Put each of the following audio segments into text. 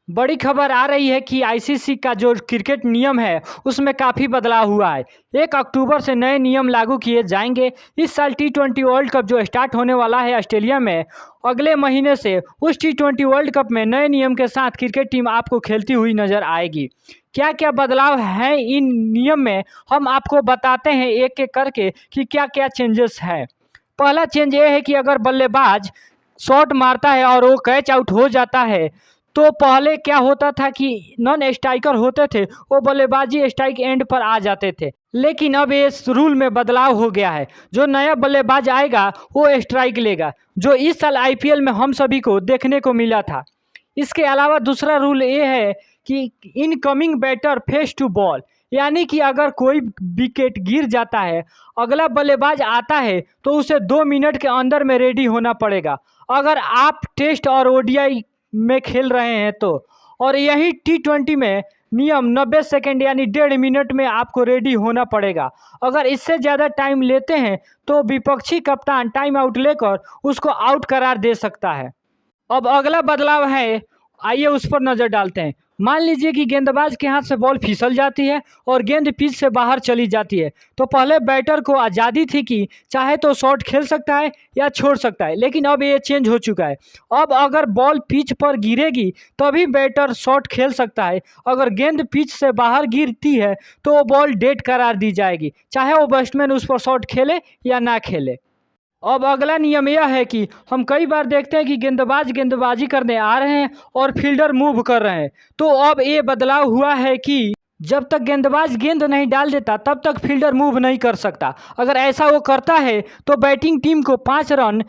बड़ी खबर आ रही है कि आईसीसी का जो क्रिकेट नियम है उसमें काफ़ी बदलाव हुआ है। 1 अक्टूबर से नए नियम लागू किए जाएंगे। इस साल टी20 वर्ल्ड कप जो स्टार्ट होने वाला है ऑस्ट्रेलिया में, अगले महीने से उस टी20 वर्ल्ड कप में नए नियम के साथ क्रिकेट टीम आपको खेलती हुई नज़र आएगी। क्या क्या बदलाव हैं इन नियम में, हम आपको बताते हैं एक एक करके कि क्या क्या चेंजेस है। पहला चेंज ये है कि अगर बल्लेबाज शॉट मारता है और वो कैच आउट हो जाता है, तो पहले क्या होता था कि नॉन स्ट्राइकर होते थे, वो बल्लेबाजी स्ट्राइक एंड पर आ जाते थे। लेकिन अब इस रूल में बदलाव हो गया है। जो नया बल्लेबाज आएगा वो स्ट्राइक लेगा, जो इस साल आईपीएल में हम सभी को देखने को मिला था। इसके अलावा दूसरा रूल ये है कि incoming batter face to ball, यानी कि अगर कोई विकेट गिर जाता है, अगला बल्लेबाज आता है तो उसे 2 मिनट के अंदर में रेडी होना पड़ेगा, अगर आप टेस्ट और ओडीआई में खेल रहे हैं तो। और यही टी20 में नियम 90 सेकंड यानी 1.5 मिनट में आपको रेडी होना पड़ेगा। अगर इससे ज़्यादा टाइम लेते हैं तो विपक्षी कप्तान टाइम आउट लेकर उसको आउट करार दे सकता है। अब अगला बदलाव है, आइए उस पर नज़र डालते हैं। मान लीजिए कि गेंदबाज के हाथ से बॉल फिसल जाती है और गेंद पिच से बाहर चली जाती है, तो पहले बैटर को आज़ादी थी कि चाहे तो शॉट खेल सकता है या छोड़ सकता है, लेकिन अब ये चेंज हो चुका है। अब अगर बॉल पिच पर गिरेगी तभी बैटर शॉट खेल सकता है। अगर गेंद पिच से बाहर गिरती है तो वो बॉल डेड करार दी जाएगी, चाहे वो बैट्समैन उस पर शॉट खेले या ना खेले। अब अगला नियम यह है कि हम कई बार देखते हैं कि गेंदबाज गेंदबाजी करने आ रहे हैं और फील्डर मूव कर रहे हैं, तो अब ये बदलाव हुआ है कि जब तक गेंदबाज गेंद नहीं डाल देता तब तक फील्डर मूव नहीं कर सकता। अगर ऐसा वो करता है तो बैटिंग टीम को 5 रन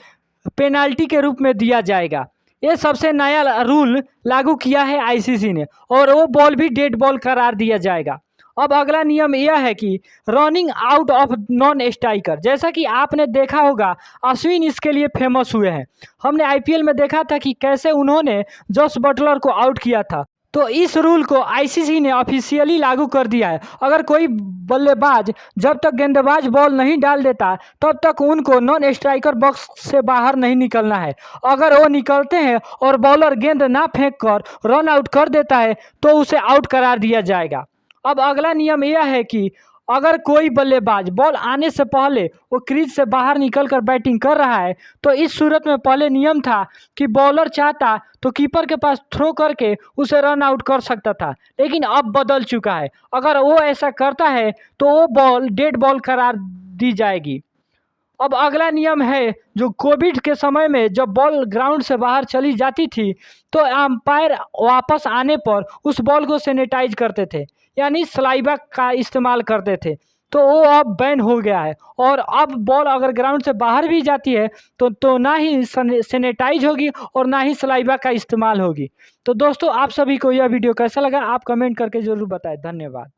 पेनाल्टी के रूप में दिया जाएगा। ये सबसे नया रूल लागू किया है आईसीसी ने, और वो बॉल भी डेड बॉल करार दिया जाएगा। अब अगला नियम यह है कि running out of non striker, जैसा कि आपने देखा होगा अश्विन इसके लिए फेमस हुए हैं। हमने आईपीएल में देखा था कि कैसे उन्होंने जॉस बटलर को आउट किया था। तो इस रूल को आईसीसी ने ऑफिशियली लागू कर दिया है। अगर कोई बल्लेबाज जब तक गेंदबाज बॉल नहीं डाल देता तब तक उनको नॉन स्ट्राइकर बॉक्स से बाहर नहीं निकलना है। अगर वो निकलते हैं और बॉलर गेंद ना फेंक कर रन आउट कर देता है तो उसे आउट करार दिया जाएगा। अब अगला नियम यह है कि अगर कोई बल्लेबाज बॉल आने से पहले वो क्रीज से बाहर निकलकर बैटिंग कर रहा है, तो इस सूरत में पहले नियम था कि बॉलर चाहता तो कीपर के पास थ्रो करके उसे रन आउट कर सकता था, लेकिन अब बदल चुका है। अगर वो ऐसा करता है तो वो बॉल डेड बॉल करार दी जाएगी। अब अगला नियम है, जो कोविड के समय में जब बॉल ग्राउंड से बाहर चली जाती थी तो अंपायर वापस आने पर उस बॉल को सैनिटाइज करते थे, यानी सलाइवा का इस्तेमाल करते थे। तो वो अब बैन हो गया है, और अब बॉल अगर ग्राउंड से बाहर भी जाती है तो ना ही सैनिटाइज होगी और ना ही सलाइवा का इस्तेमाल होगी। तो दोस्तों, आप सभी को यह वीडियो कैसा लगा आप कमेंट करके ज़रूर बताएं। धन्यवाद।